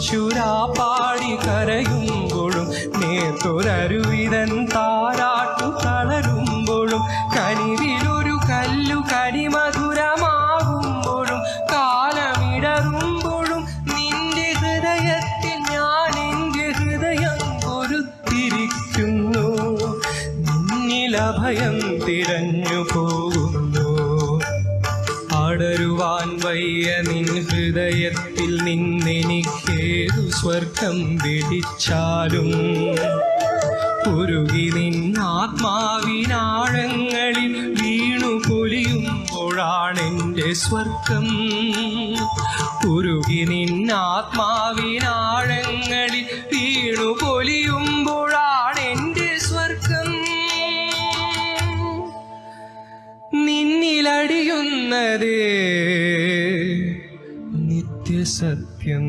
കൊച്ചുരാപ്പാടി കരയുമ്പോഴും നേർത്തൊരരുവിതൻ താരാട്ടു തളരുമ്പോഴും കനിവിലൊരു കല്ലു കരിമധുരമാകുമ്പോഴും കാലമിടറുമ്പോഴും നിന്റെ ഹൃദയത്തിൽ ഞാൻ എൻ്റെ ഹൃദയം പൊരുത്തിരിക്കുന്നു. നിന്നിലഭയം തിരഞ്ഞു പോകുന്നു. അടരുവാൻ വയ്യ നിൻ ഹൃദയത്തിൽ നിന്നെനിക്കേതു സ്വർഗം പിടിച്ചാലും ഉരുകി നിൻ ആത്മാവിനാഴങ്ങളിൽ വീണു പൊലിയുമ്പോഴാണെൻ്റെ സ്വർഗം. ഉരുകി നിൻ ആത്മാവിനാഴങ്ങളിൽ വീണു പൊലിയുമ്പോഴാണെൻ്റെ സ്വർഗം. നിന്നിലടിയുന്നത് നിത്യസത്യം.